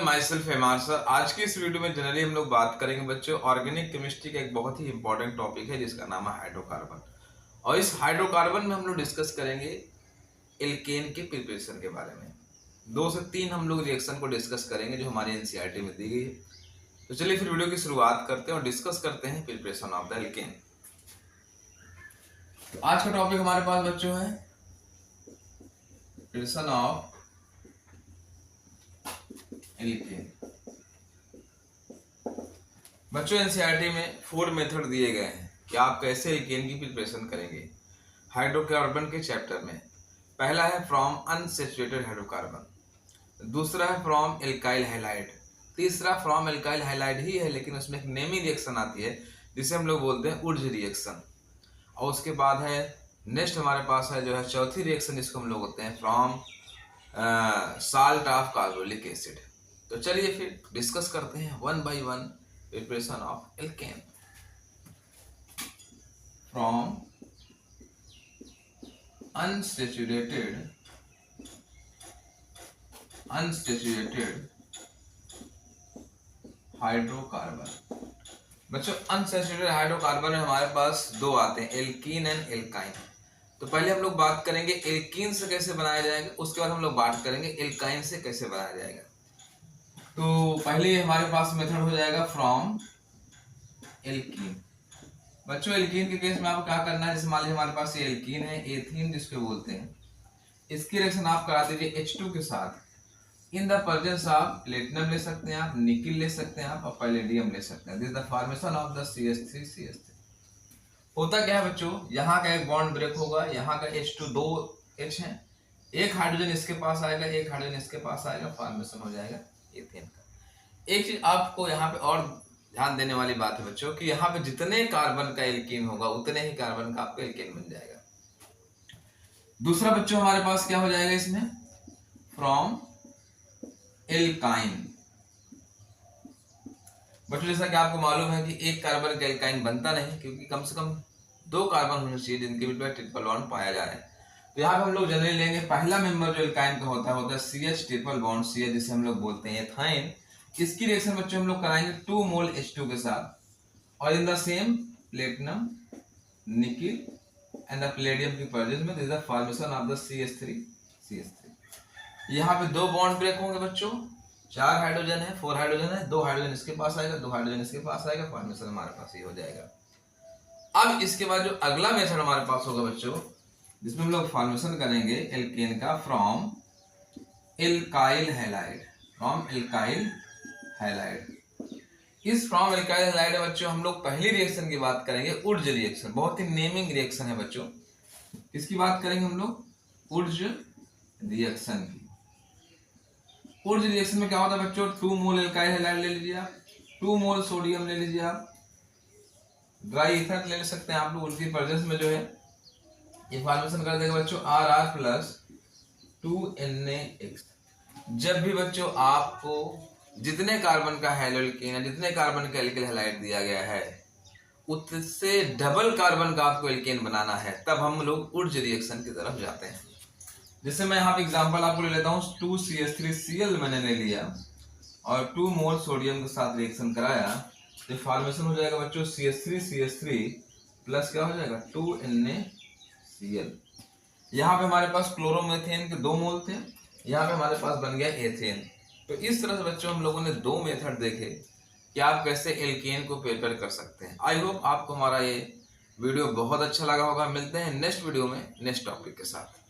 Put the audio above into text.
My self MR sir. आज की इस वीडियो में जनरली हम लोग बात करेंगे बच्चों ऑर्गेनिक केमिस्ट्री का एक बहुत ही इंपॉर्टेंट टॉपिक है जिसका नाम है हाइड्रोकार्बन। और इस हाइड्रोकार्बन में हम लोग डिस्कस करेंगे एल्केन के प्रिपरेशन के बारे में। 2 से 3 हम लोग रिएक्शन को डिस्कस करेंगे जो हमारे एनसीईआरटी में दी गई है। तो चलिए फिर वीडियो की शुरुआत करते हैं और डिस्कस करते हैं प्रिपरेशन ऑफ द एल्केन। तो आज का टॉपिक हमारे पास बच्चों है प्रिपरेशन ऑफ एल्केन। बच्चों एनसीईआरटी में 4 मेथड दिए गए हैं कि आप कैसे एल्केन की प्रिपरेशन करेंगे हाइड्रोकार्बन के चैप्टर में। पहला है फ्रॉम अनसैचुरेटेड हाइड्रोकार्बन, दूसरा है फ्रॉम एल्काइल हैलाइड, तीसरा फ्रॉम एल्काइल हैलाइड ही है लेकिन उसमें एक नेमी रिएक्शन आती है जिसे हम लोग बोलते हैं उर्ज रिएक्शन। और उसके बाद है नेक्स्ट हमारे पास है जो है चौथी रिएक्शन जिसको हम लोग बोलते हैं from salt of carbolic acid. तो चलिए फिर डिस्कस करते हैं one by one preparation of alkene. From unsaturated hydrocarbon. बच्चों अनसैचुरेटेड हाइड्रोकार्बन में हमारे पास 2 आते हैं, एल्कीन एंड एल्काइन। तो पहले हम लोग बात करेंगे एल्कीन से कैसे बनाया जाएगा, उसके बाद हम लोग बात करेंगे एल्काइन से कैसे बनाया जाएगा। तो पहले हमारे पास मेथड हो जाएगा फ्रॉम एल्कीन। बच्चों एल्कीन के केस में आपको क्या करना है, जैसे मान लीजिए हमारे पास ये एल्कीन है, एथीन जिसको बोलते हैं, इसकी रिएक्शन आप करा दीजिए H2 के साथ। In the presence of platinum ले सकते हैं आप, निकिल ले सकते हैं आप और पैलेडियम ले सकते हैं। This is the formation of the CH3। होता क्या है बच्चों, यहाँ का एक बॉन्ड ब्रेक होगा, यहाँ का H2 2 H है, एक हाइड्रोजन इसके पास आएगा, एक हाइड्रोजन इसके पास आएगा, फॉर्मेशन हो जाएगा एथेन का। एक चीज आपको यहाँ पे और ध्यान देने वाली बात है बच्चों कि यहाँ पे जितने कार्बन का एल्कीन होगा उतने ही कार्बन का आपको एल्केन बन जाएगा। दूसरा बच्चों हमारे पास क्या हो जाएगा इसमें, फ्रॉम एल्काइन। बच्चों जैसा कि आपको मालूम है कि एक कार्बन का एल्काइन बनता नहीं क्योंकि कम से कम 2 कार्बन होने चाहिए जिनके बीच में ट्रिपल बॉन्ड पाया जा रहा है। तो यहाँ पे हम लोग जनरली लेंगे पहला मेंबर जो एल्काइन का होता है CH ट्रिपल बॉन्ड CH जिसे हम लोग बोलते हैं एथाइन। इसकी रिएक्शन बच्चों हम लोग कराएंगे 2 मोल H2 के साथ और in the same platinum nickel and the palladium की प्रेजेंस में this is the formation of the CH3। यहाँ पे 2 बॉन्ड ब्रेक होंगे बच्चों, 4 हाइड्रोजन है, 4 हाइड्रोजन है, 2 हाइड्रोजन इसके पास आएगा, 2 हाइड्रोजन इसके पास आएगा, फॉर्मेशन हमारे पास ये हो जाएगा। अब इसके बाद जो अगला मेथड हमारे पास होगा बच्चों जिसमें हम लोग फॉर्मेशन करेंगे एल्केन का फ्रॉम एल्काइल हैलाइड। इस फ्रॉम एल्काइल हैलाइड बच्चों हम लोग पहली रिएक्शन की बात करेंगे उर्ज रिएक्शन, बहुत ही नेमिंग रिएक्शन है बच्चों। किसकी बात करेंगे हम लोग, उर्ज रिएक्शन की। उर्ज रिएक्शन में क्या होता है बच्चों, 2 मोल एल्काइल हैलाइड ले लीजिए आप, 2 मोल सोडियम ले लीजिए आप, ड्राई ईथर ले सकते हैं आप लोग, उनकी प्रेजेंस में जो है ये फॉर्मेशन कर देगा बच्चों RR प्लस 2NaX। जब भी बच्चों आपको जितने कार्बन का हैलोल्केन है, जितने कार्बन का एल्किल हैलाइड दिया गया है उससे डबल कार्बन का आपको एल्केन बनाना है, तब हम लोग उर्ज रिएक्शन की तरफ जाते हैं। जैसे मैं यहाँ पे एग्जांपल आपको ले लेता हूँ, 2CH3Cl मैंने ले लिया और 2 मोल सोडियम के साथ रिएक्शन कराया तो फॉर्मेशन हो जाएगा बच्चों CH3 प्लस क्या हो जाएगा 2NaCl। यहाँ पे हमारे पास क्लोरोमेथेन के 2 मोल थे, यहाँ पे हमारे पास बन गया एथेन। तो इस तरह से बच्चों हम लोगों ने 2 मेथड देखे कि आप कैसे एल्केन को प्रिपेयर कर सकते हैं। आई होप आपको हमारा ये वीडियो बहुत अच्छा लगा होगा। मिलते हैं नेक्स्ट वीडियो में नेक्स्ट टॉपिक के साथ।